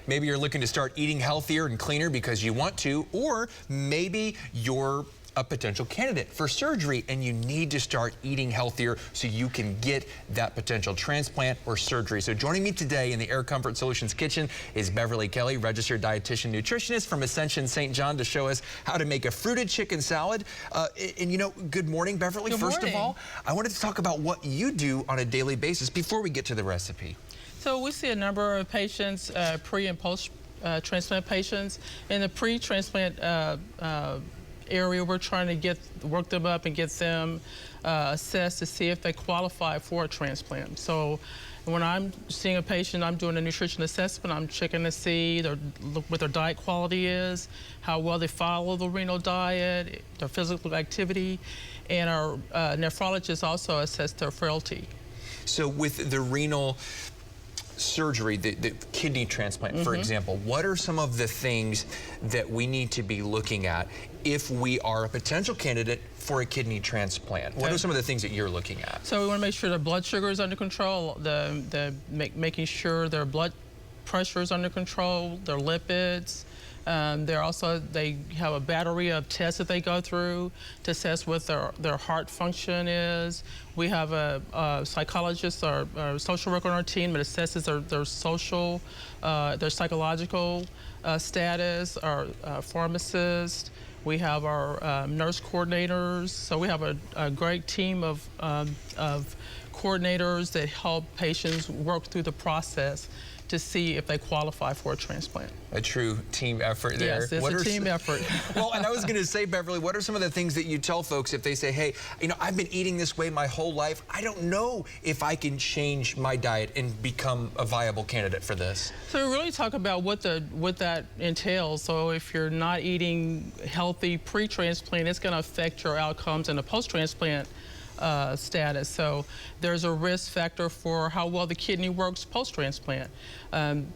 Maybe you're looking to start eating healthier and cleaner because you want to, or maybe you're a potential candidate for surgery and you need to start eating healthier so you can get that potential transplant or surgery. So joining me today in the Air Comfort Solutions kitchen is Beverly Kelley, registered dietitian nutritionist from Ascension St. John, to show us how to make a fruited chicken salad. And you know, good morning, Beverly. Good morning. First of all, I wanted to talk about what you do on a daily basis before we get to the recipe. So we see a number of patients, pre and post transplant patients. In the pre-transplant area, we're trying to work them up and get them assessed to see if they qualify for a transplant. So when I'm seeing a patient, I'm doing a nutrition assessment. I'm checking to see what their diet quality is, how well they follow the renal diet, their physical activity, and our nephrologist also assess their frailty. So with the renal surgery, the kidney transplant, for example, what are some of the things that we need to be looking at if we are a potential candidate for a kidney transplant? What are some of the things that you're looking at? So we want to make sure their blood sugar is under control, making sure their blood pressure is under control, their lipids. They have a battery of tests that they go through to assess what their heart function is. We have a psychologist or social worker on our team that assesses their psychological status, our pharmacist. We have our nurse coordinators. So we have a great team of coordinators that help patients work through the process to see if they qualify for a transplant. A true team effort there. Yes, it's a team effort. Well, and I was going to say, Beverly, what are some of the things that you tell folks if they say, hey, you know, I've been eating this way my whole life. I don't know if I can change my diet and become a viable candidate for this. So we really talk about what that entails. So if you're not eating healthy pre-transplant, it's going to affect your outcomes in a post-transplant status. So there's a risk factor for how well the kidney works post-transplant.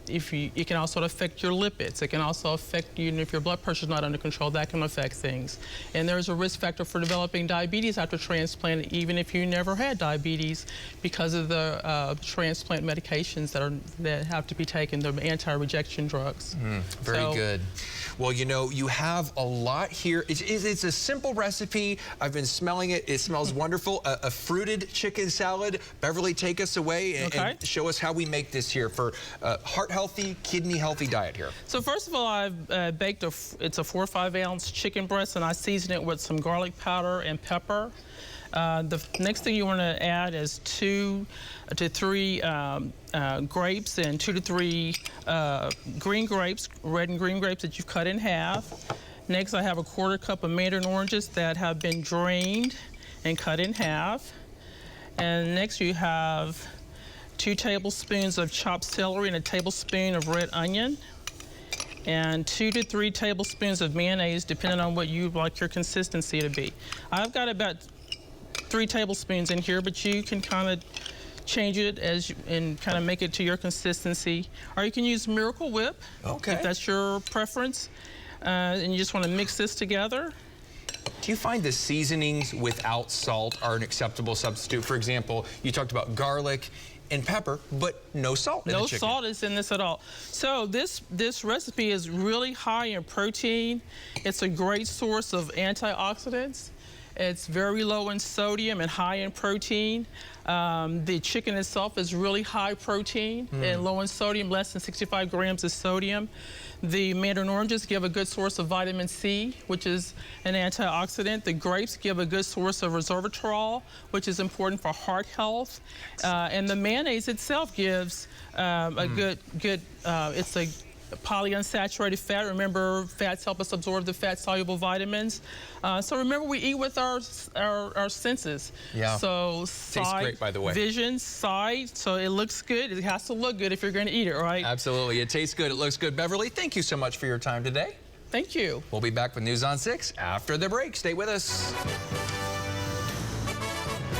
It can also affect your lipids. It can also affect you, and if your blood pressure is not under control, that can affect things. And there's a risk factor for developing diabetes after transplant, even if you never had diabetes, because of the transplant medications that have to be taken, the anti-rejection drugs. Very good. Well, you know, you have a lot here. It's a simple recipe. I've been smelling it. It smells wonderful. A fruited chicken salad. Beverly, take us away and show us how we make this here for heart healthy, kidney healthy diet here. So first of all, I've baked it's a 4 or 5 ounce chicken breast, and I season it with some garlic powder and pepper. The next thing you want to add is 2 to 3 grapes and 2 to 3 green grapes, red and green grapes that you've cut in half. Next, I have a 1/4 cup of mandarin oranges that have been drained and cut in half. And next you have 2 tablespoons of chopped celery and a tablespoon of red onion, and 2 to 3 tablespoons of mayonnaise, depending on what you like your consistency to be. I've got about 3 tablespoons in here, but you can kind of change it and kind of make it to your consistency. Or you can use Miracle Whip, if that's your preference. And you just want to mix this together. Do you find the seasonings without salt are an acceptable substitute? For example, you talked about garlic and pepper, but no salt in the chicken. No salt is in this at all. So this recipe is really high in protein. It's a great source of antioxidants. It's very low in sodium and high in protein. The chicken itself is really high protein and low in sodium, less than 65 grams of sodium. The mandarin oranges give a good source of vitamin C, which is an antioxidant. The grapes give a good source of resveratrol, which is important for heart health. And the mayonnaise itself gives a good, it's a polyunsaturated fat. Remember, fats help us absorb the fat-soluble vitamins. So remember, we eat with our senses. Yeah. So tastes great, by the way. Vision, sight. So it looks good. It has to look good if you're going to eat it, right? Absolutely. It tastes good. It looks good. Beverly, thank you so much for your time today. Thank you. We'll be back with News on 6 after the break. Stay with us.